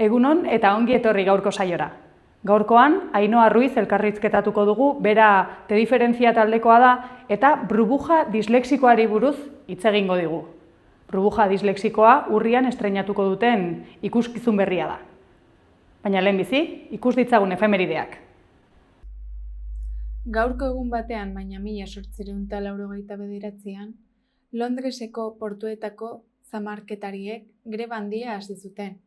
Egunon eta ongi etorri gaurko saiora. Gaurkoan, Ainhoa Ruiz elkarrizketatuko dugu, bera T-diferentzia taldekoa da eta burbuja dislexikoari buruz hitz egingo digu. Burbuja dislexikoa urrian estreinatuko duten ikuskizun berria da. Baina lehenbizi, ikus ditzagun efemerideak. Gaurko egun batean, baina 1889an, Londreseko portuetako zamarketariek greba handia hasi zuten.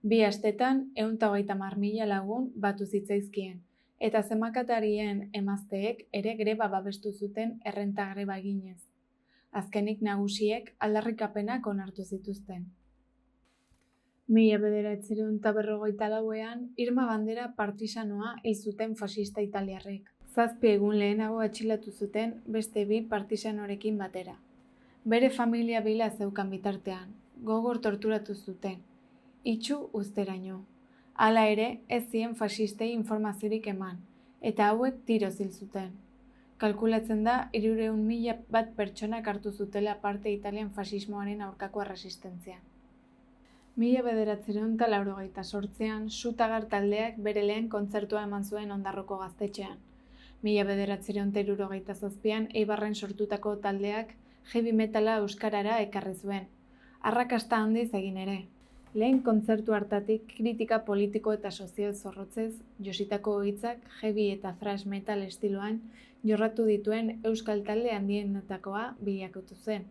2 astetan 130.000 lagun batu zitzaizkien, eta zamakatarien emazteek ere greba babestu zuten errenta greba eginez. Azkenik nagusiek aldarrikapenak onartu zituzten. 1954an Irma Bandera partisanoa hil zuten fasista italiarrek. 7 egun lehenago atxilatu zuten beste 2 partisanorekin batera. Bere familia bila zeukan bitartean, gogor torturatu zuten, itxu uzteraino. Hala ere, ez zien fasistei informaziorik eman, eta hauek tiroz hil zuten. Kalkulatzen da 300.000 bat pertsonak hartu zutela parte Italian fasismoaren aurkako erresistentzian. 1988an Sutagar taldeak bere lehen kontzertua eman zuen Ondarroko gaztetxean. 1977an Eibarren sortutako taldeak heavy metala euskarara ekarri zuen. Arrakasta handiz egin ere. Lehen kontzertu hartatik kritika politiko eta sozial zorrotzez jositako hitzak heavy eta thrash metal estiloan jorratu dituen euskal talde handienetakoa bilakatu zen.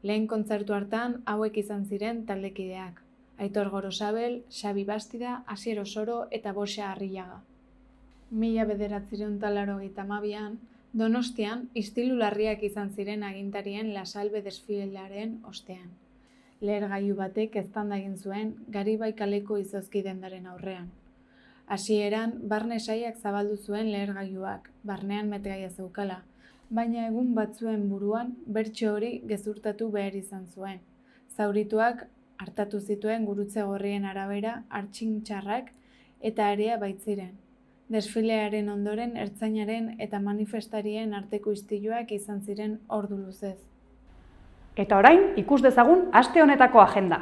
Lehen kontzertu hartan hauek izan ziren taldekideak: Aitor Gorosabel, Xabi Bastida, Asier Osoro eta Boxa Arrillaga. 1982an Donostian istilu larriak izan ziren agintarien La Salve desfilearen ostean. Lehergailu batek eztanda egin zuen Garibai kaleko izozki dendaren aurrean. Hasieran barne saiak zabaldu zuen lehergailuak, barnean metraia zeukala, baina egun batzuen buruan bertso hori gezurtatu behar izan zuen. Zaurituak artatu zituen gurutze gorrien arabera artxintxarrak eta area baitziren. Desfilearen ondoren ertzainaren eta manifestarien arteko istiluak izan ziren ordu luzez. Eta orain, ikus dezagun aste honetako agenda.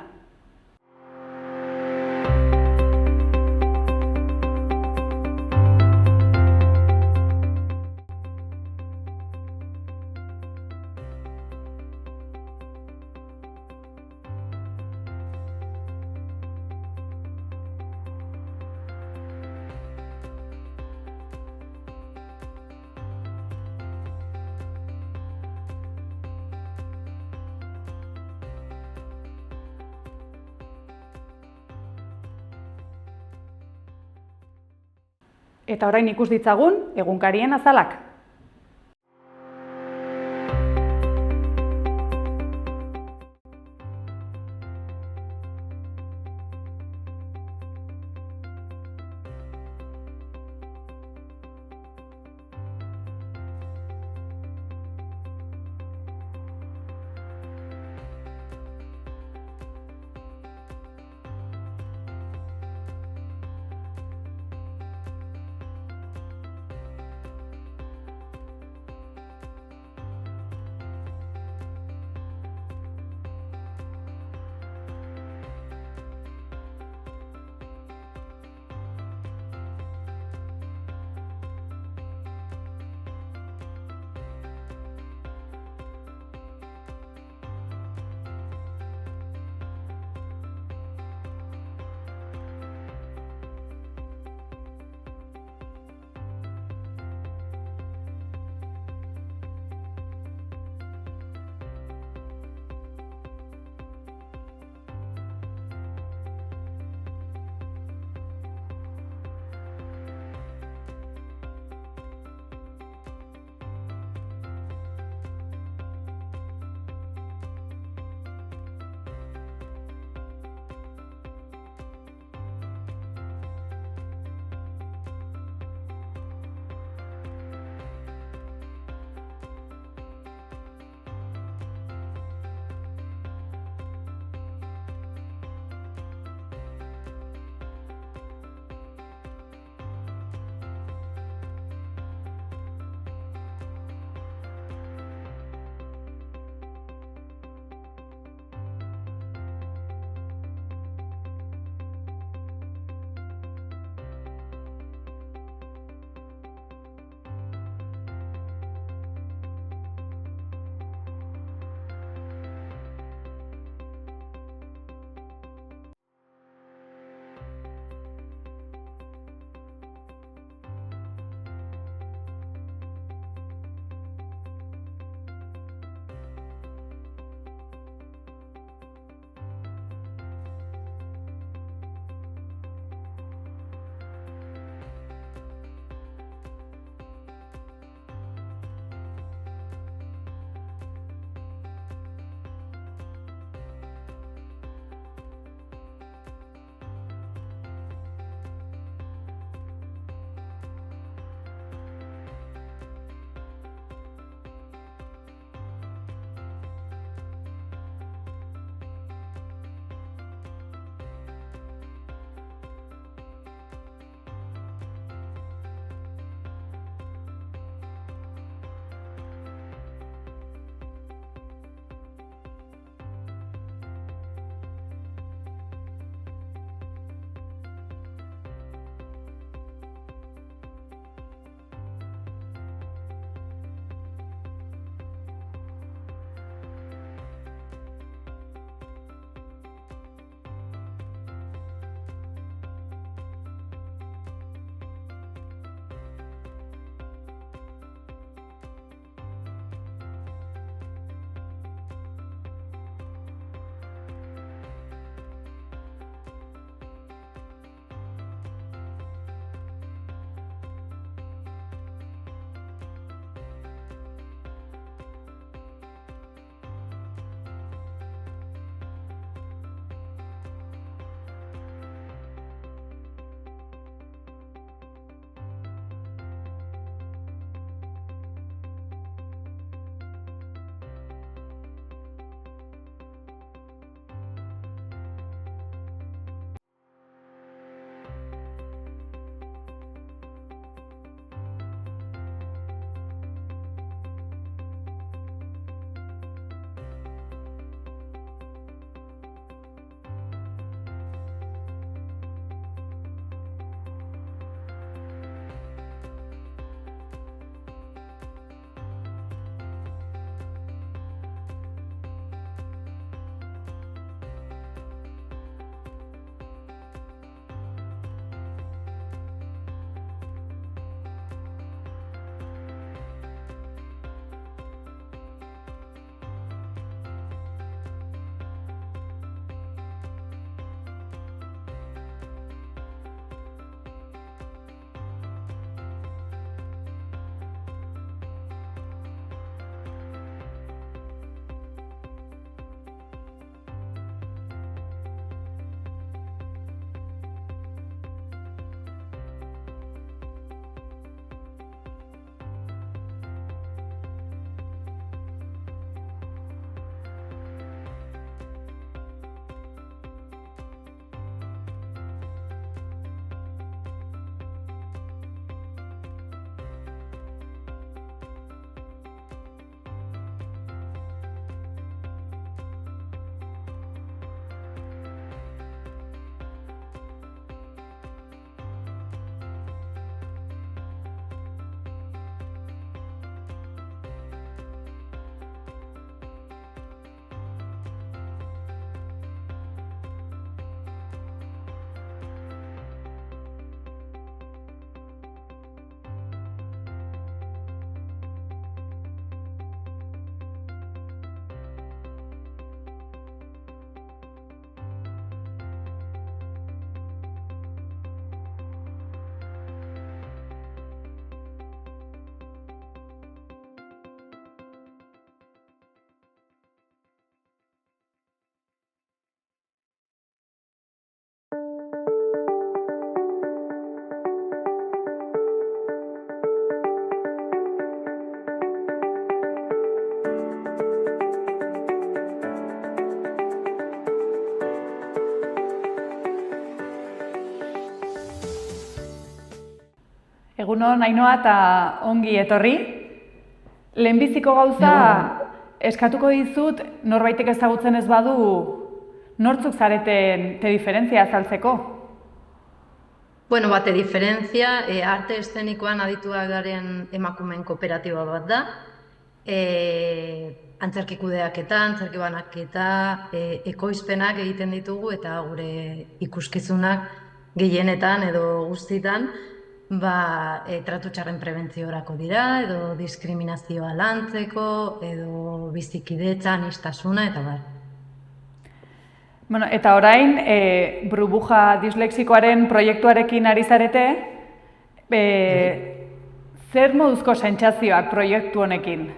Eta orain ikus ditzagun egunkarien azalak. Egunon, Ainhoa, eta ongi etorri. Lehenbiziko gauza eskatuko dizut, norbaitek ezagutzen ez badu, nortzuk zareten te diferentzia azaltzeko? Bueno, te diferentzia, arte eszenikoan adituak garen emakumeen kooperatiba bat da. Antzerki kudeaketa, antzerki banaketa, ekoizpenak egiten ditugu eta gure ikuskizunak gehienetan edo guztitan tratu txarren prebentziorako dira, edo diskriminazioa lantzeko, edo bizikidetza, aniztasuna eta bar. Bueno, eta orain, burbuja dislexikoaren proiektuarekin ari zarete, zer moduzko sentsazioak proiektu honekin?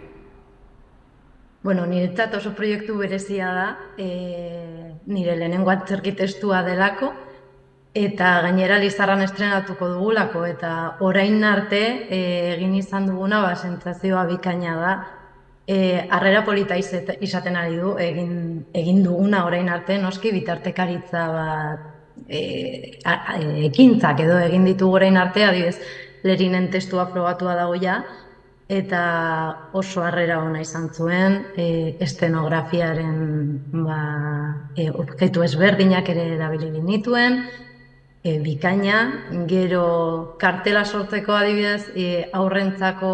Bueno, niretzat oso proiektu berezia da, nire lehenengo antzerki testua delako, eta gainera Lizarran estrenatuko dugulako, eta orain arte egin izan duguna sentsazioa bikaina da. Harrera polita izaten ari du, egin duguna orain arte, noski bitartekaritza ekintzak edo egin ditugu orain arte, adibidez, Lerinen testua frogatua dago ja, eta oso harrera ona izan zuen, estenografiaren objektu ezberdinak ere erabili genituen, bikaina, gero kartela sortzeko adibidez aurrentzako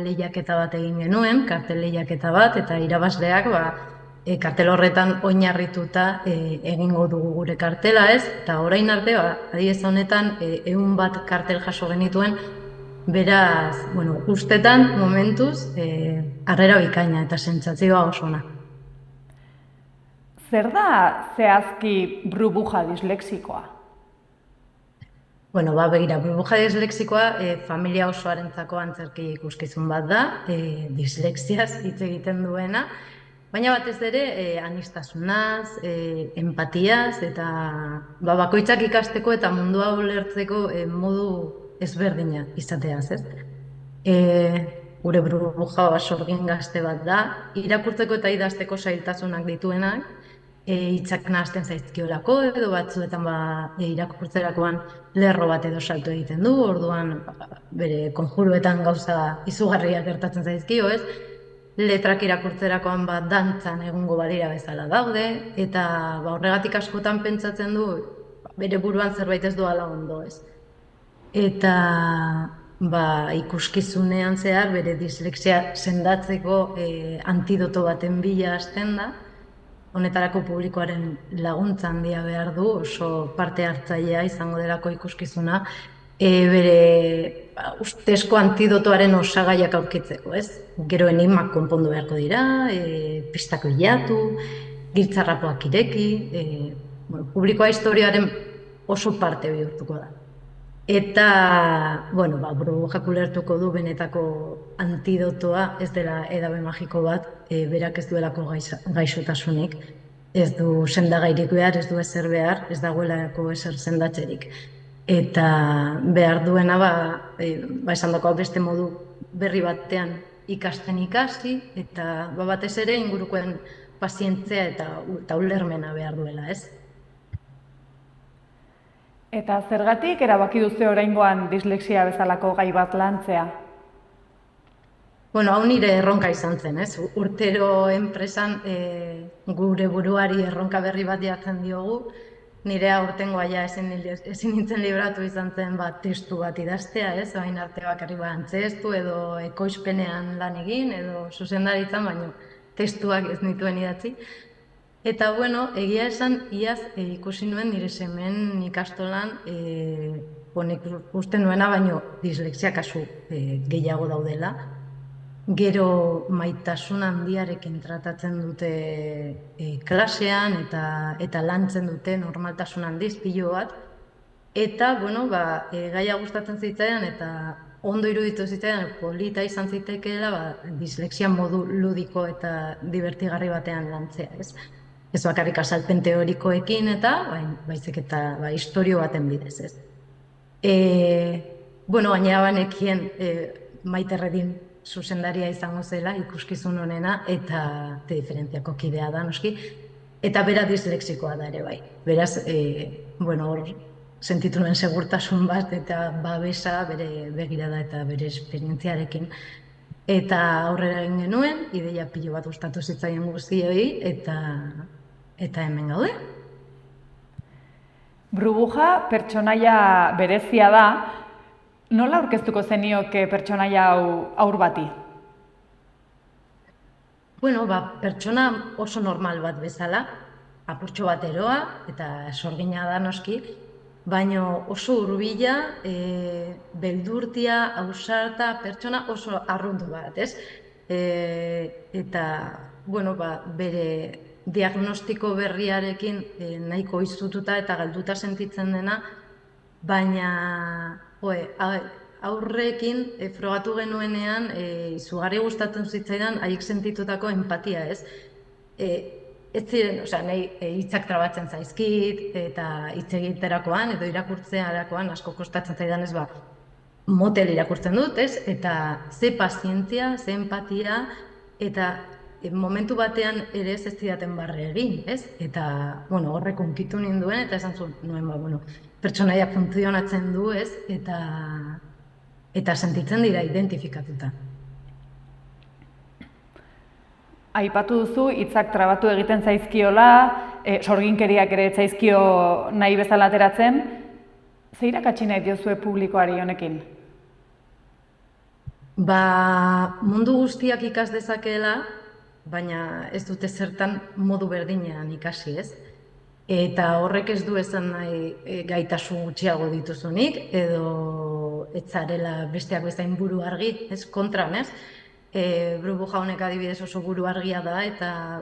lehiaketa bat egin genuen, kartel lehiaketa bat, eta irabazleak kartel horretan oinarrituta egingo dugu gure kartela ez, eta orain arte, adibidez honetan 100 kartel jaso genituen, beraz, ustetan, momentuz, harrera bikaina eta sentsazioa oso ona. Zer da zehazki burbuja dislexikoa? Begira, burbuja dislexikoa familia osoarentzako antzerki ikuskizun bat da, dislexiaz hitz egiten duena, baina batez ere aniztasunaz, empatiaz eta bakoitzak ikasteko eta mundua ulertzeko modu ezberdina izateaz, ez? Gure burbuja sorgin gazte bat da, irakurtzeko eta idazteko zailtasunak dituenak, hitzak nahasten zaizkiolako edo batzuetan irakurtzerakoan lerro bat edo salto egiten du, orduan bere konjuruetan gauza izugarriak gertatzen zaizkio, ez? Letrak irakurtzerakoan dantzan egungo balira bezala daude, eta horregatik askotan pentsatzen du bere buruan zerbait ez doala ondo, ez? Eta ikuskizunean zehar bere dislexia sendatzeko antidoto baten bila hasten da. Honetarako publikoaren laguntza handia behar du, oso parte hartzailea izango delako ikuskizuna, bere ustezko antidotoaren osagaiak aurkitzeko, ez? Gero enigmak konpondu beharko dira, pistak bilatu, giltzarrapoak ireki, publikoa historiaren oso parte bihurtuko da. Eta, burbujak ulertuko du benetako antidotoa, ez dela edabe magiko bat, berak ez duelako gaixotasunik, ez du sendagairik behar, ez du ezer behar, ez dagoelako ezer sendatzerik. Eta behar duena, esan dako beste modu berri batean ikasten ikasi, eta batez ere ingurukoen pazientzia eta ulermena behar duela, ez? Eta zergatik erabaki duzu oraingoan dislexia bezalako gai bat lantzea? Hau nire erronka izan zen, ez? Urtero enpresan gure buruari erronka berri bat jartzen diogu. Nire aurtengoa ezin nintzen libratu izan zen testu bat idaztea, ez? Orain arte bakarrik antzestu edo ekoizpenean lan egin edo zuzendaritzan, baina testuak ez nituen idatzi. Eta, egia esan, iaz ikusi nuen nire semen ikastolan, uste nuena, baino dislexia kasu gehiago daudela. Gero maitasun handiarekin tratatzen dute klasean eta lantzen dute normaltasun handiz pilo bat. Eta, gaia gustatzen zitzaidan eta ondo iruditu zitzaidan polita izan zitekeela dislexia modu ludiko eta divertigarri batean lantzea, ez? Ez bakarrik azalpen teorikoekin eta, baizik eta istorio baten bidez, ez. Gainera banekien Maite Redin zuzendaria izango zela, ikuskizun honena, eta te diferentziako kidea da, noski, eta bera dislexikoa da ere bai. Beraz, sentitu nuen segurtasun bat eta babesa bere begirada eta bere esperientziarekin. Eta aurrera egin genuen, ideia pilo bat gustatu zitzaien guztioi, eta hemen gaude. Burbuja pertsonaia berezia da, nola aurkeztuko zenioke pertsonaia hau haur bati? Bueno, pertsona oso normal bat bezala, apurtxo bat eroa eta sorgina da noski, baina oso hurbila, beldurtia, ausarta, pertsona oso arruntu bat, ez? Eta, bueno, bere diagnostiko berriarekin nahiko iztututa eta galduta sentitzen dena, baina aurrekin frogatu genuenean izugarri gustatzen zitzaidan haiek sentitutako empatia, ez? Ez ziren, nahi hitzak trabatzen zaizkit eta hitz egiterakoan edo irakurtzearakoan asko kostatzen zaidan ez motel irakurtzen dut, ez? Eta ze pazientzia, ze empatia eta momentu batean ere ez zidaten barre egin, ez? Eta, horrek hunkitu ninduen eta esan nuen, pertsonaia funtzionatzen du, ez? Eta sentitzen dira identifikatuta. Aipatu duzu, hitzak trabatu egiten zaizkiola, sorginkeriak ere zaizkio nahi bezala ateratzen. Ze irakatsi nahi diozue publikoari honekin? Mundu guztiak ikas dezakeela, baina ez dute zertan modu berdinean ikasi, ez? Eta horrek ez du esan nahi gaitasun gutxiago dituzunik, edo ez zarela besteak bezain buru argi, ez kontran, ez? Burbuja honek adibidez oso buru argia da eta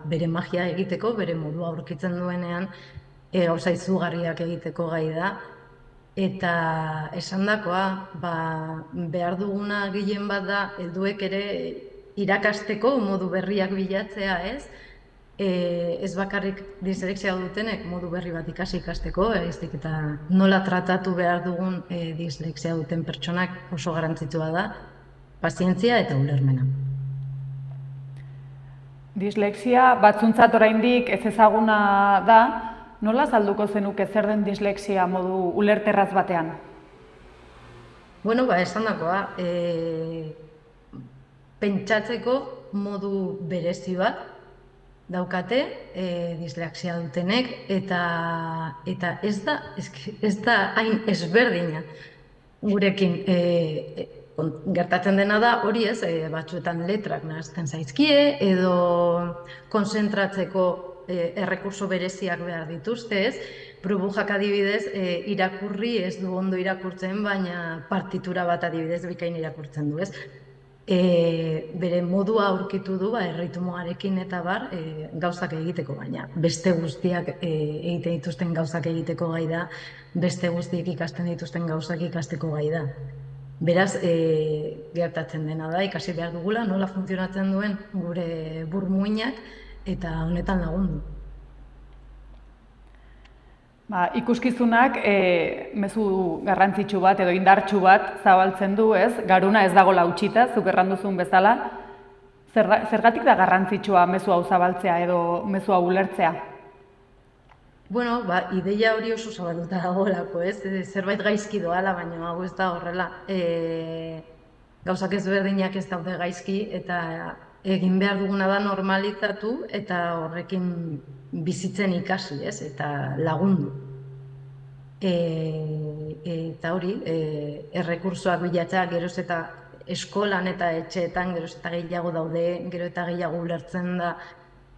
bere magia egiteko, bere modua aurkitzen duenean gauza izugarriak egiteko gai da. Eta esandakoa, behar duguna gehien bat da, helduek ere irakasteko modu berriak bilatzea, ez? Ez bakarrik dislexia dutenek modu berri bat ikasteko, eta nola tratatu behar dugun dislexia duten pertsonak oso garrantzitsua da, pazientzia eta ulermena. Dislexia batzuntzat oraindik ez ezaguna da, nola azalduko zenuke zer den dislexia modu ulerterraz batean? Bueno, esandakoa, pentsatzeko modu berezi bat daukate dislexia dutenek eta ez da hain ezberdina gurekin. Gertatzen dena da, hori ez, batzuetan letrak nahazten zaizkie, edo konzentratzeko errekurso bereziak behar dituzte, ez? Burbujak adibidez, irakurri ez du ondo irakurtzen, baina partitura bat adibidez bikain irakurtzen du, ez? Bere modua aurkitu du, erritmoarekin eta gauzak egiteko, baina beste guztiak egiten dituzten gauzak egiteko gai da, beste guztiek ikasten dituzten gauzak ikasteko gai da. Beraz, gertatzen dena da, ikasi behar dugula, nola funtzionatzen duen gure burmuinak eta honetan lagundu. Ikuskizunak mezu garrantzitsu bat edo indartsu bat zabaltzen du, ez? Garuna ez dago lautsita, zuk erranduzun bezala. Zergatik da garrantzitsua mezu hau zabaltzea edo mezu hau ulertzea? Bueno, ideia hori oso zabalduta dagoelako, ez? Zerbait gaizki doala, baina hau ez da horrela. Gauzak ezberdinak ez daude gaizki eta egin behar duguna da normalizatu eta horrekin bizitzen ikasi, ez? Eta lagundu. Eta hori, errekursoak bilatzea geroz eta eskolan eta etxeetan geroz eta gehiago daude, gero eta gehiago ulertzen da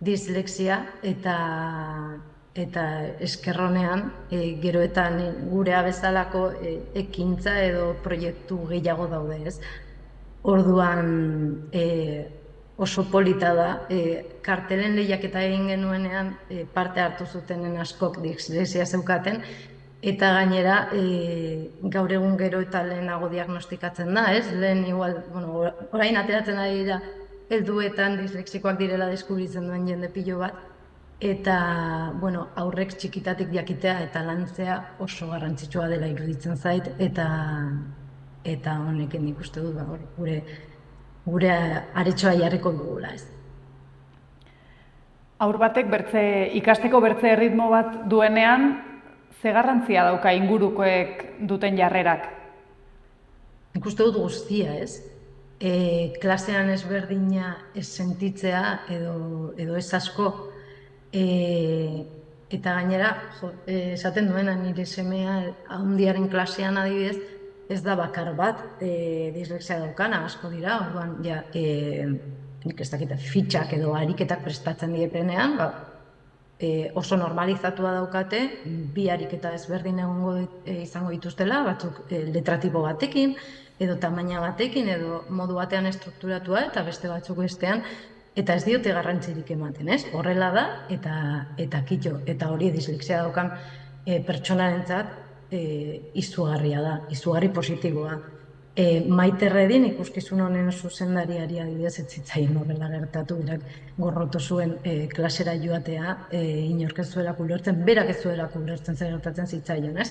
dislexia eta eskerronean geroetan gurea bezalako ekintza edo proiektu gehiago daude, ez? Orduan oso polita da, kartelen lehiaketa egin genuenean parte hartu zutenen askok dislexia zeukaten, eta gainera gaur egun gero eta lehenago diagnostikatzen da, ez? Lehen igual, orain ateratzen ari dira helduetan dislexikoak direla deskubritzen duen jende pilo bat, eta aurrek txikitatik jakitea eta lantzea oso garrantzitsua dela iruditzen zait, eta honekin nik uste dut gure aretxoa jarriko dugula, ez. Haur batek ikasteko bertze erritmo bat duenean, Ze garrantzia dauka ingurukoek duten jarrerak? Nik uste dut guztia, ez? Klasean ezberdina ez sentitzea edo ez asko. Eta gainera, esaten duena nire semea handiaren klasean adibidez, ez da bakar bat dislexia daukana, asko dira, orduan, nik ez dakit, fitxak edo ariketak prestatzen dietenean, oso normalizatua daukate, bi ariketa ezberdin izango dituztela, batzuk letratipo batekin, edo tamaina batekin, edo modu batean estrukturatua, eta beste batzuk bestean, eta ez diote garrantzirik ematen, ez? Horrela da, eta kitxo, eta hori dislexia daukan pertsonarentzat izugarria da, izugarri positiboa. Maite Redin ikuskizun honen zuzendariari adibidez ez zitzaien horrela gertatu, berak gorrotu zuen klasera joatea, inork ez zuelako ulertzen, berak ez zuelako ulertzen zer gertatzen zitzaion, ez?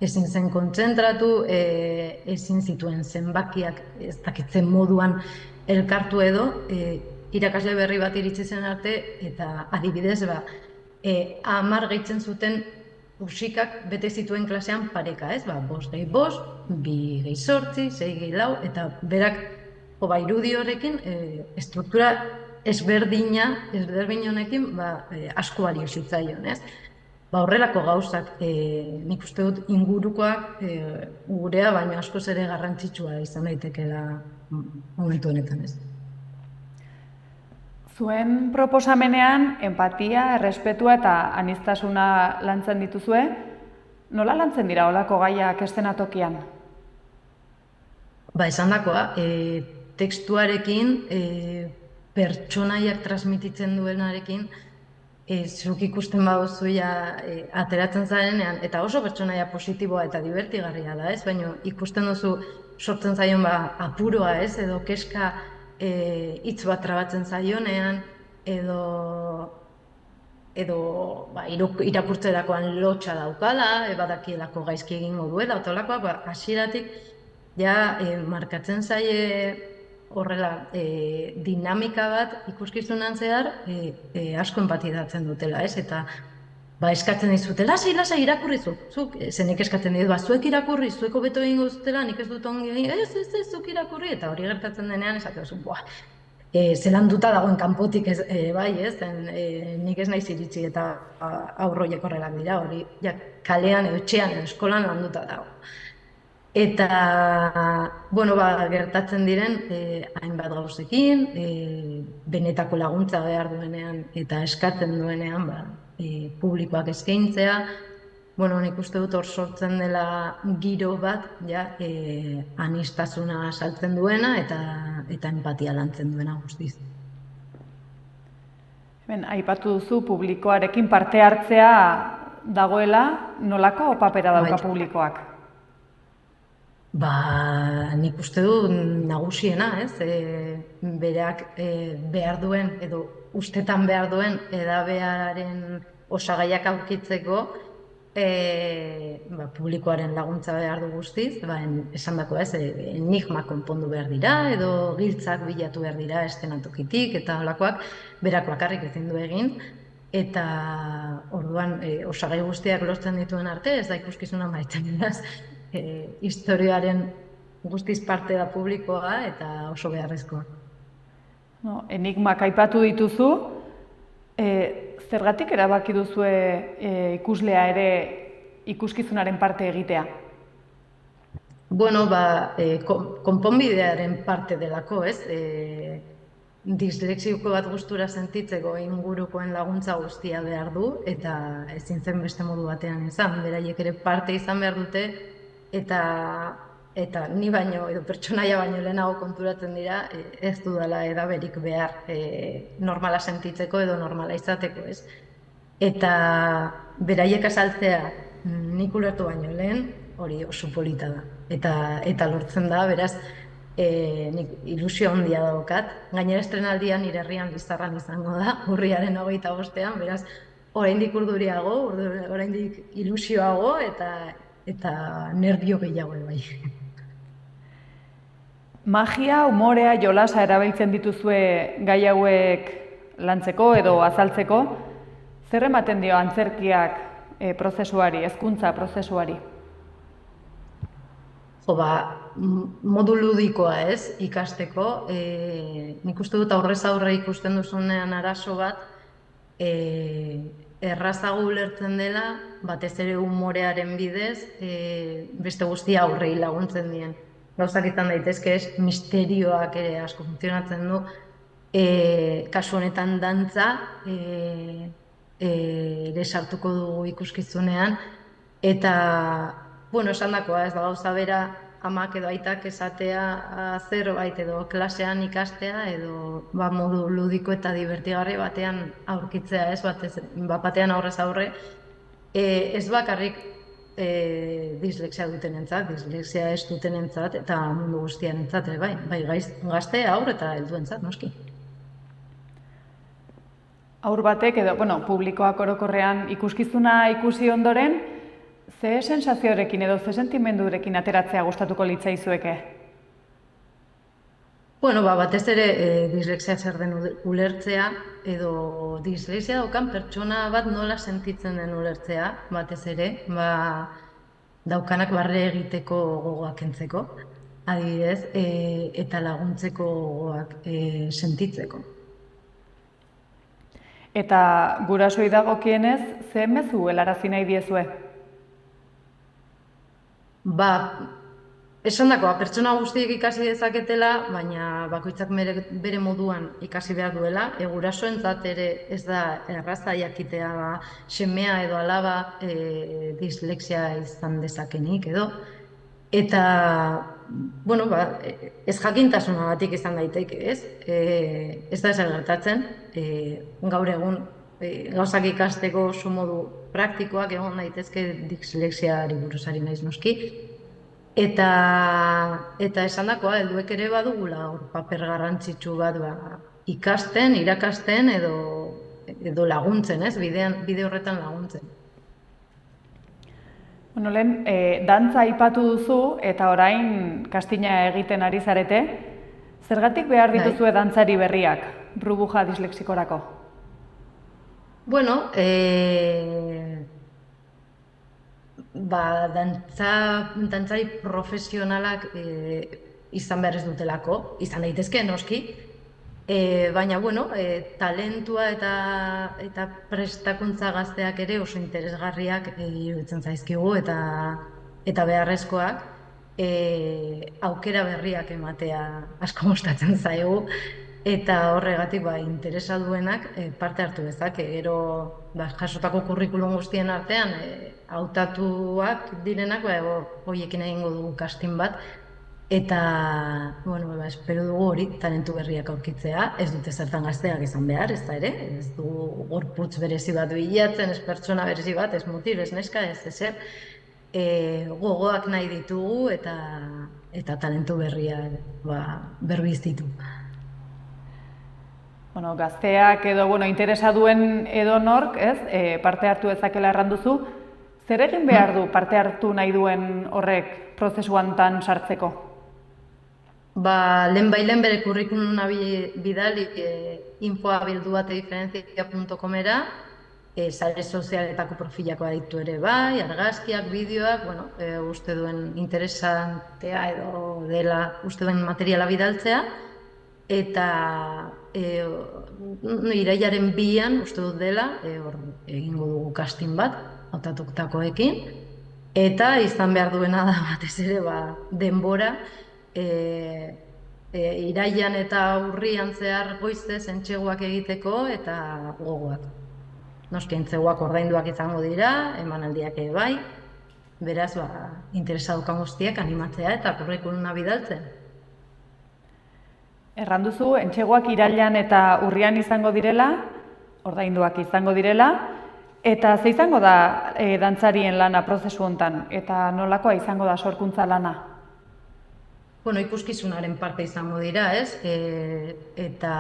Ezin zen kontzentratu, ezin zituen zenbakiak ez dakitzen moduan elkartu edo, irakasle berri bat iritsi zen arte, eta adibidez, 10 gehitzen zuten musikak bete zituen klasean pareka, ez? 5 gehi 5, 2 gehi 8, 6 gehi 4, eta berak irudi horrekin estruktura ezberdin honekin asko balio zitzaion, ez? Horrelako gauzak, nik uste dut ingurukoak gurea, baina askoz ere garrantzitsua izan daitekeela momentu honetan, ez? Zuen proposamenean, empatia, errespetua eta aniztasuna lantzen dituzue. Nola lantzen dira holako gaiak eszenatokian? Esandakoa, tekstuarekin, pertsonaiak transmititzen duenarekin, zuk ikusten baduzu ateratzen zarenean, eta oso pertsonaia positiboa eta divertigarria da, ez? Baina ikusten duzu sortzen zaion apuroa, ez? Edo keska hitz bat trabatzen zaionean, edo irakurtzerakoan lotxa daukala, badakielako gaizki egingo duela, eta holakoa hasieratik markatzen zaie horrela dinamika bat ikuskizunan zehar asko empatizatzen dutela, ez? Eta eskatzen dizute, lasai irakurri zuk, zenek eskatzen dit, zuek irakurri, zuek hobeto egingo zutela, nik ez dut ongi egin, ez, zuk irakurri, eta hori gertatzen denean esate duzu, zelan duta dagoen kanpotik bai, ez, nik ez naiz iritsi eta aurroiek horrelak dira, hori kalean edo etxean edo eskolan landuta dago. Eta, gertatzen diren hainbat gauzekin, benetako laguntza behar duenean eta eskatzen duenean publikoak eskaintzea. Nik uste dut hor sortzen dela giro bat, aniztasuna saltzen duena eta empatia lantzen duena guztiz. Aipatu duzu publikoarekin parte hartzea dagoela, nolako papera dauka publikoak? Nik uste dut nagusiena, ez? Berak behar duen, edo ustetan behar duen edabearen osagaiak aurkitzeko publikoaren laguntza behar du guztiz, esan dako ez, enigma konpondu behar dira, edo giltzak bilatu behar dira eszenatokitik, eta holakoak berak bakarrik ezin du egin, eta orduan osagai guztiak lortzen dituen arte, ez da ikuskizuna maitzen beraz, historiaren guztiz parte da publikoa eta oso beharrezkoa. Enigmak aipatu dituzu, zergatik erabaki duzue ikuslea ere ikuskizunaren parte egitea? Konponbidearen parte delako, ez? Dislexioko bat gustura sentitzeko ingurukoen laguntza guztia behar du, eta ezin zen beste modu batean izan, beraiek ere parte izan behar dute, eta ni baino, edo pertsonaia baino lehenago konturatzen dira, ez dudala edaberik behar normala sentitzeko edo normala izateko, ez? Eta beraiek azaltzea nik ulertu baino lehen, hori oso polita da. Eta lortzen da, beraz, nik ilusio handia daukat. Gainera estrenaldian nire herrian Lizarran izango da, urriaren 25ean, beraz, oraindik urduriago, oraindik ilusioago eta nervio gehiago bai. Magia, umorea, jolasa erabiltzen dituzue gai hauek lantzeko edo azaltzeko. Zer ematen dio antzerkiak prozesuari, hezkuntza prozesuari? Modu ludikoa ez, ikasteko. Nik uste dut aurrez aurre ikusten duzunean arazo bat, errazago ulertzen dela, batez ere humorearen bidez, beste guztia aurrei laguntzen dien. Gauzak izan daitezke ez, misterioak ere asko funtzionatzen du, kasu honetan dantza, ere sartuko dugu ikuskizunean, eta, esan dakoa ez da gauza bera, amak edo aitak esatea zerbait edo klasean ikastea edo modu ludiko eta divertigarri batean aurkitzea ez, batean aurrez aurre, ez bakarrik dislexia dutenentzat, dislexia ez dutenentzat eta mundu guztiarentzat ere bai gazte, haur eta helduentzat noski. Haur batek edo, publikoak orokorrean ikuskizuna ikusi ondoren, ze sensazioarekin edo ze sentimendurekin ateratzea gustatuko litzaizueke? Batez ere dislexia zer den ulertzea edo dislexia daukan pertsona bat nola sentitzen den ulertzea, batez ere, daukanak barre egiteko gogoak kentzeko, adibidez, eta laguntzeko gogoak sentitzeko. Eta gurasoei dagokienez, ze mezu helarazi nahi diezue? Esan dakoa, pertsona guztiek ikasi dezaketela, baina bakoitzak bere moduan ikasi behar duela. Gurasoentzat ere ez da erraza jakitea semea edo alaba dislexia izan dezakenik edo. Eta, ez jakintasunagatik izan daiteke, ez? Ez da ezer gertatzen, gaur egun gauzak ikasteko oso modu praktikoak egon daitezke dislexiari buruzari naiz noski. Eta esan dakoa, helduek ere badugula paper garrantzitsu bat ikasten, irakasten edo laguntzen, ez? Bide horretan laguntzen. Lehen, dantza aipatu duzu eta orain kastina egiten ari zarete. Zergatik behar dituzue dantzari berriak, burbuja dislexikorako? Dantzari profesionalak izan behar ez dutelako, izan daitezke noski, baina talentua eta prestakuntza gazteak ere oso interesgarriak iruditzen zaizkigu eta beharrezkoak aukera berriak ematea asko gustatzen zaigu. Eta horregatik interesa duenak parte hartu dezake. Gero jasotako kurrikulum guztien artean hautatuak direnak horiekin egingo dugu casting bat. Eta espero dugu hori talentu berriak aurkitzea. Ez dute zertan gazteak izan behar, ez da ere. Ez dugu gorputz berezi bat bilatzen, ez pertsona berezi bat, ez mutil, ez neska, ez ezer. Gogoak nahi ditugu eta talentu berriak berbizitu. Gazteak edo interesa duen edonork, parte hartu dezakela erranduzu, zer egin behar du parte hartu nahi duen horrek prozesuan tan sartzeko? Lehenbailen bere kurrikuluma bidali infoabildubate.diferentzia.comera, sare sozialetako profilako aditu ere bai, argazkiak, bideoak, uste duen interesantea edo dela uste duen materiala bidaltzea, eta irailaren 2an uste dut dela, egingo dugu casting bat, hautatutakoekin, eta izan behar duena da batez ere denbora, irailan eta urrian zehar goizez entseguak egiteko eta gogoak. Noski entseguak ordainduak izango dira, emanaldiak ere bai, beraz interesa daukan guztiak animatzea eta kurrikuluma bidaltzen. Erranduzu, entseguak irailan eta urrian izango direla, ordainduak izango direla, eta ze izango da dantzarien lana prozesu hontan, eta nolakoa izango da sorkuntza lana? Ikuskizunaren parte izango dira, ez? Eta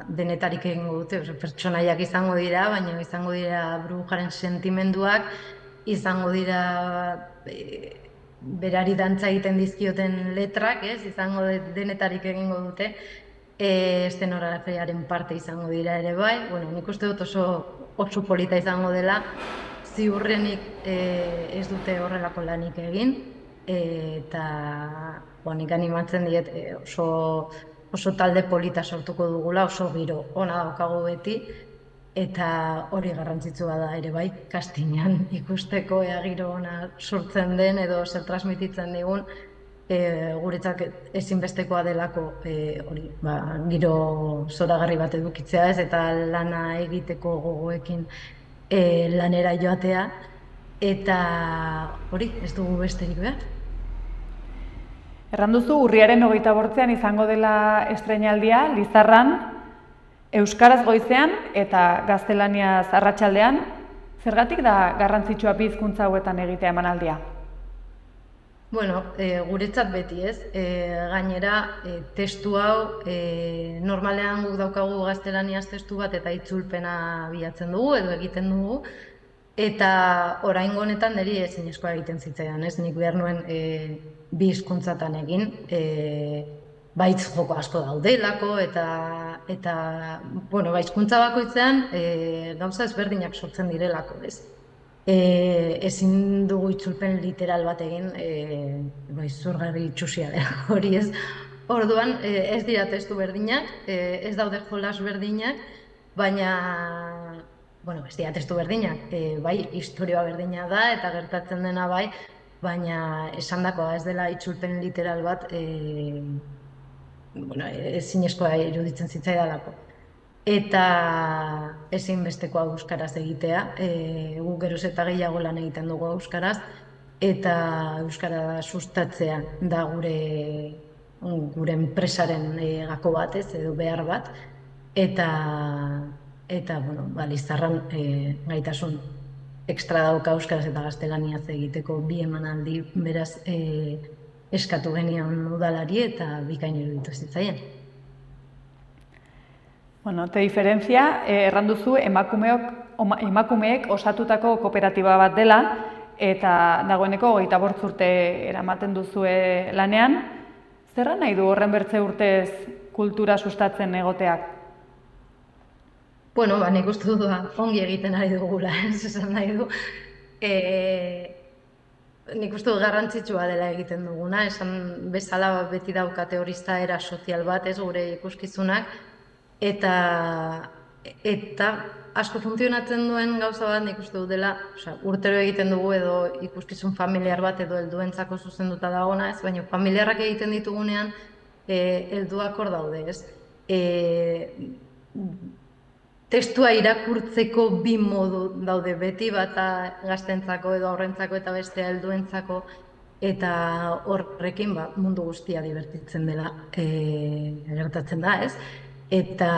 denetarik egingo dute, pertsonaiak izango dira, baina izango dira burbujaren sentimenduak, izango dira berari dantza egiten dizkioten letrak, ez? Izango denetarik egingo dute, eszenografiaren parte izango dira ere bai. Nik uste dut oso polita izango dela, ziurrenik ez dute horrelako lanik egin, eta nik animatzen diet oso talde polita sortuko dugula, oso giro ona daukagu beti, eta hori garrantzitsua da ere bai, castingean ikusteko ea giro ona sortzen den edo zer transmititzen digun, guretzak ezinbestekoa delako hori, giro zoragarri bat edukitzea ez, eta lana egiteko gogoekin lanera joatea, eta hori, ez dugu besterik behar. Erran duzu, urriaren 28an izango dela estreinaldia, Lizarran, euskaraz goizean eta gaztelaniaz arratsaldean. Zergatik da garrantzitsua bi hizkuntza hauetan egitea emanaldia? Bueno, guretzat beti ez, gainera testu hau, normalean guk daukagu gaztelaniaz testu bat eta itzulpena bilatzen dugu edo egiten dugu, eta oraingo honetan niri ezinezkoa egiten zitzaidan, ez? Nik behar nuen bi hizkuntzatan egin, baitz joko asko daudelako eta bueno, hizkuntza bakoitzean gauza ezberdinak sortzen direlako, ez? Ezin dugu itzulpen literal bat egin, zurgarri itxusia dela hori ez. Orduan, ez dira testu berdinak, ez daude jolas berdinak, baina, bueno, ez dira testu berdinak, bai, historia berdina da eta gertatzen dena bai, baina esandakoa ez dela itzulpen literal bat, bueno, ezinezkoa iruditzen zitzaidalako. Eta ezinbestekoa euskaraz egitea, guk geroz eta gehiago lan egiten dugu euskaraz, eta euskara sustatzea da gure enpresaren gako bat, ez, edo behar bat, eta bueno, Lizarran gaitasun ekstra dauka euskaraz eta gaztelaniaz egiteko bi emanaldi, beraz eskatu genion udalari eta bikain iruditu zitzaien. Bueno, te diferentzia, erran duzu, emakumeek osatutako kooperatiba bat dela, eta dagoeneko 25 urte eramaten duzue lanean. Zerra nahi du horren bertze urtez kultura sustatzen egoteak? Bueno, nik uste dut ongi egiten ari dugula, esan nahi du. Nik uste dut garrantzitsua dela egiten duguna, esan bezala beti dauka teoristaera sozial bat, ez gure ikuskizunak, eta asko funtzionatzen duen gauza bat nik uste dut dela, urtero egiten dugu edo ikuskizun familiar bat edo helduentzako zuzenduta dagoena, ez, baina familiarrak egiten ditugunean helduak hor daude, ez. Testua irakurtzeko bi modu daude beti, bata gaztentzako edo aurrentzako eta bestea helduentzako, eta horrekin mundu guztia divertitzen dela gertatzen da, ez. Eta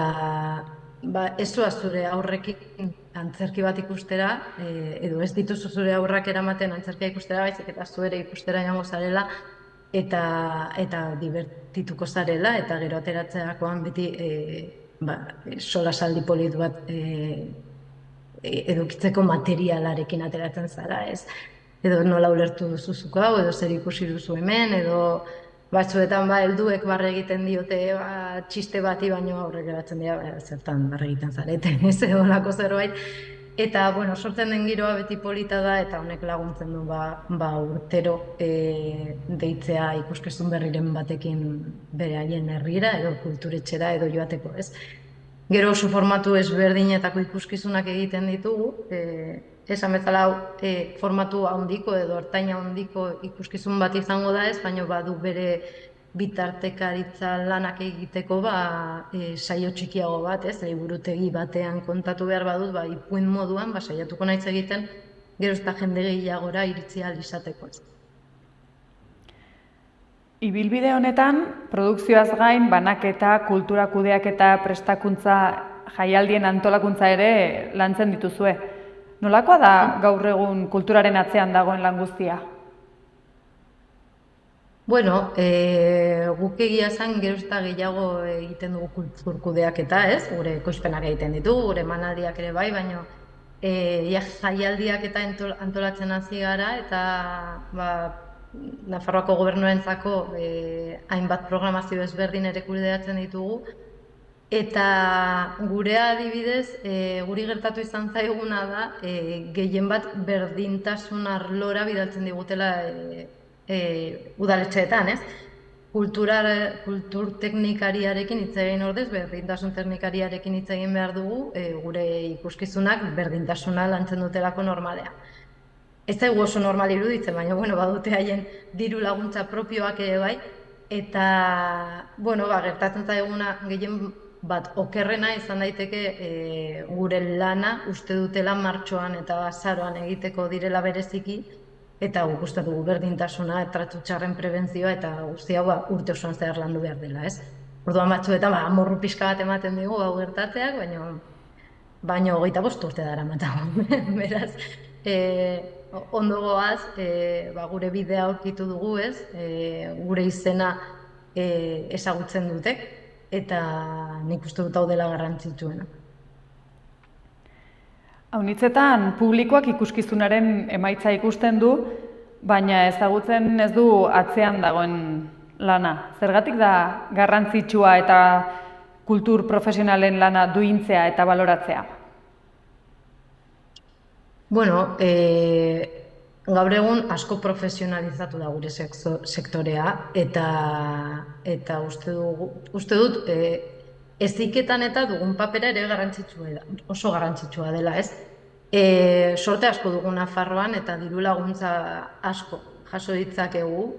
ez zoaz zure aurrekin antzerki bat ikustera, edo ez dituzu zure aurrak eramaten antzerkia ikustera, baizik eta zu ere ikustera joango zarela, eta divertituko zarela, eta gero ateratzerakoan beti solasaldi polit bat edukitzeko materialarekin ateratzen zara, ez? Edo nola ulertu duzuzuko hau, edo zer ikusi duzu hemen, edo batzuetan helduek barre egiten diote txiste bati, baino aurrek geratzen dira zertan barre egiten zareten, ez edo lako zerbait. Eta, bueno, sortzen den giroa beti polita da, eta honek laguntzen du urtero deitzea ikuskizun berriren batekin bere haien herrira, edo kulturetxera, edo joateko, ez. Gero oso formatu ezberdinetako ikuskizunak egiten ditugu, esan bezala formatu handiko edo ertaina handiko ikuskizun bat izango da ez, baina badu bere bitartekaritza lanak egiteko saio txikiago bat, ez, liburutegi batean kontatu behar badut, ipuin moduan, saiatuko naiz egiten, gero eta jende gehiagora iritsi ahal izateko. Ibilbide honetan, produkzioaz gain, banaketa, kultura kudeaketa, prestakuntza, jaialdien antolakuntza ere lantzen dituzue. Nolakoa da gaur egun kulturaren atzean dagoen lan guztia? Bueno, guk egia zen gero eta gehiago egiten dugu kultur kudeaketa, ez? Gure ekoizpenak egiten ditugu, gure emanaldiak ere bai, baina jaialdiak eta antolatzen hasi gara, eta Nafarroako gobernuentzako hainbat programazio ezberdin ere kudeatzen ditugu, Eta gurea adibidez, guri gertatu izan zaiguna da, gehien bat berdintasun arlora bidaltzen digutela udaletxeetan, ez? Kultur teknikariarekin hitz egin ordez, berdintasun teknikariarekin hitz egin behar dugu, gure ikuskizunak berdintasuna lantzen dutelako normalean. Ez zaigu oso normal iruditzen, baina badute haien diru laguntza propioak ere bai, eta gertatzen zaiguna gehien bat okerrena izan daiteke gure lana uste dutela martxoan eta azaroan egiteko direla bereziki, eta guk uste dugu berdintasuna, tratu txarren prebentzioa eta guzti hau urte osoan zehar landu behar dela, ez? Orduan batzuetan amorru pixka bat ematen digu hau gertatzeak, baina 25 urte daramatagu. Beraz, ondo goaz, gure bidea aurkitu dugu, ez? Gure izena ezagutzen dute, eta nik uste dut hau dela garrantzitsuena. Haunitzetan, publikoak ikuskizunaren emaitza ikusten du, baina ezagutzen ez du atzean dagoen lana. Zergatik da garrantzitsua eta kultur profesionalen lana duintzea eta baloratzea? Gaur egun asko profesionalizatu da gure sektorea, eta uste dut heziketan eta dugun papera ere oso garrantzitsua dela, ez? Sorte asko dugu Nafarroan eta diru laguntza asko jaso ditzakegu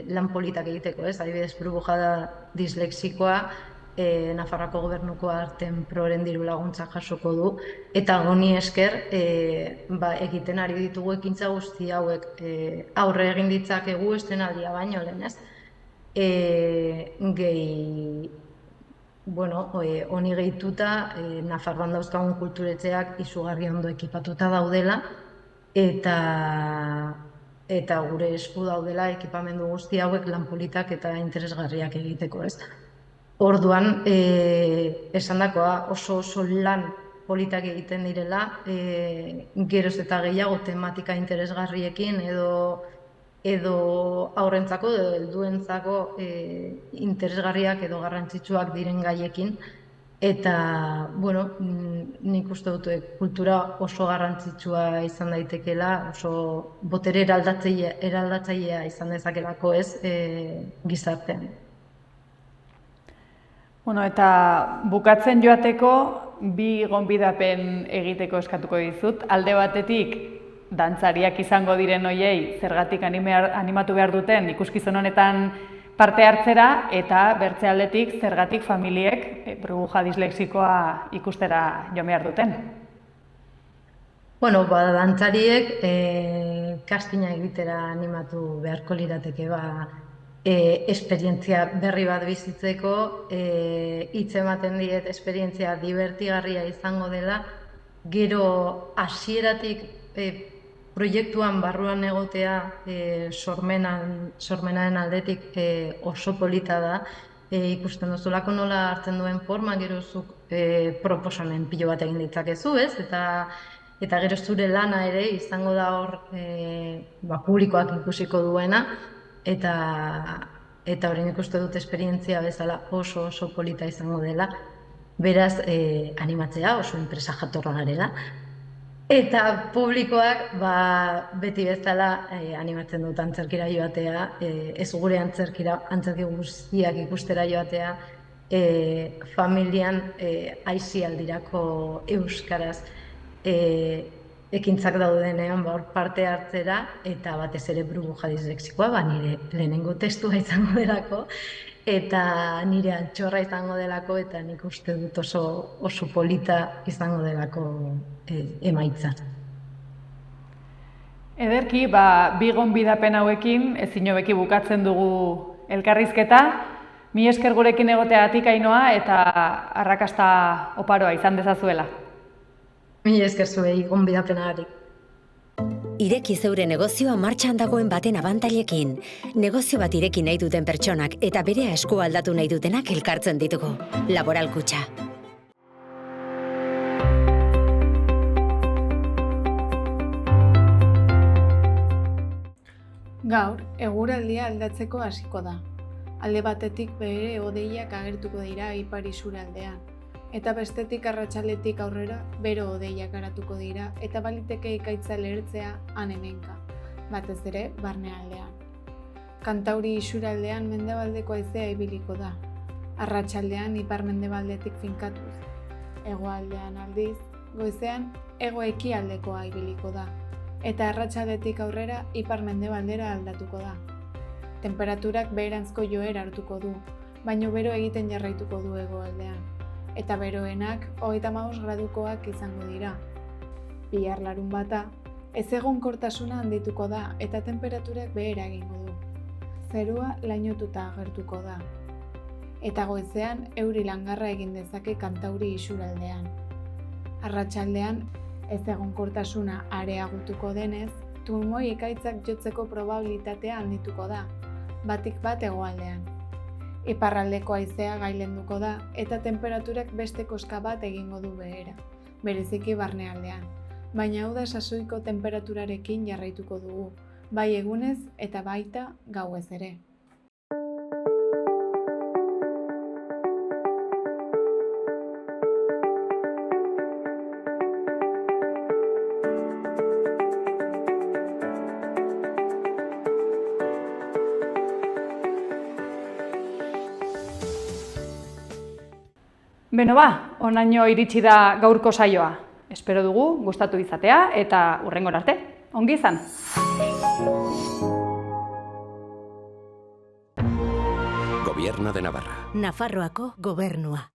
lan politak egiteko, ez? Adibidez, Burbujada dislexikoa Nafarroako Gobernuko Arten Proren diru laguntza jasoko du, eta honi esker egiten ari ditugu ekintza guzti hauek aurre egin ditzakegu estenaldia baino lehen, ez? Honi gehituta, Nafarroan dauzkagun kulturetxeak izugarri ondo ekipatuta daudela, eta gure esku daudela ekipamendu guzti hauek lan politak eta interesgarriak egiteko, ez? Orduan, esandakoa oso lan politak egiten direla, geroz eta gehiago tematika interesgarriekin edo aurrentzako edo helduentzako interesgarriak edo garrantzitsuak diren gaiekin, eta nik uste dut kultura oso garrantzitsua izan daitekeela, oso botere eraldatzailea izan dezakelako, ez, gizartean. Eta bukatzen joateko, bi gonbidapen egiteko eskatuko dizut. Alde batetik, dantzariak izango diren hoiei zergatik animatu behar duten ikuskizun honetan parte hartzera, eta bertze aldetik zergatik familiek burbuja dislexikoa ikustera jo behar duten. Dantzariek castinga egitera animatu beharko lirateke, esperientzia berri bat bizitzeko, hitz ematen diet esperientzia divertigarria izango dela, gero hasieratik proiektuan barruan egotea sormenaren aldetik oso polita da, ikusten duzulako nola hartzen duen forma, gero zuk proposamen pilo bat egin ditzakezu, ez? Eta gero zure lana ere izango da hor publikoak ikusiko duena, eta horrein ikuste dut esperientzia bezala oso polita izango dela, beraz animatzea oso enpresa jatorra garela. Eta publikoak beti bezala animatzen dut antzerkira joatea, ez gure antzerki guztiak ikustera joatea, familian aisialdirako euskaraz ekintzak daudenean parte hartzera, eta batez ere burbuja dislexikoa, nire lehenengo testua izango delako, eta nire altxorra izango delako, eta nik uste dut oso polita izango delako emaitza. Ederki, bi gonbidapen hauekin ezin hobeki bukatzen dugu elkarrizketa. Mi esker gurekin egoteagatik, Ainhoa, eta arrakasta oparoa izan dezazuela. Mi esker zuei gonbidapenagatik. Ireki zeure negozioa martxan dagoen baten abantailekin. Negozio bat ireki nahi duten pertsonak eta berea esku aldatu nahi dutenak elkartzen ditugu. Laboral Kutxa. Gaur, eguraldia aldatzeko hasiko da. Alde batetik bere hodeiak agertuko dira ipar isurialdean, eta bestetik arratsaldetik aurrera bero hodeiak garatuko dira eta baliteke ekaitza lehertzea han-hemenka, batez ere barnealdean. Kantauri isurialdean mendebaldeko haizea ibiliko da, arratsaldean ipar-mendebaldetik finkatuz. Hegoaldean aldiz, goizean hego-ekialdekoa ibiliko da, eta arratsaldetik aurrera ipar-mendebaldera aldatuko da. Temperaturak beheranzko joera hartuko du, baino bero egiten jarraituko du hegoaldean, eta beroenak 35 gradukoak izango dira. Bihar larunbata, ezegonkortasuna handituko da eta tenperaturak behera egingo du. Zerua lainotuta agertuko da. Eta goizean euri langarra egin dezake kantauri isurialdean. Arratsaldean ezegonkortasuna areagutuko denez, trumoi ekaitzak jotzeko probabilitatea handituko da, batik bat hegoaldean. Iparraldeko haizea gailenduko da eta tenperaturak beste koska bat egingo du behera, bereziki barnealdean. Baina hau da sasoiko temperaturarekin jarraituko dugu, bai egunez eta baita gauez ere. Beno ba, honaino iritsi da gaurko saioa. Espero dugu gustatu izatea eta hurrengora arte. Ongi izan! Gobierno de Navarra. Nafarroako gobernua.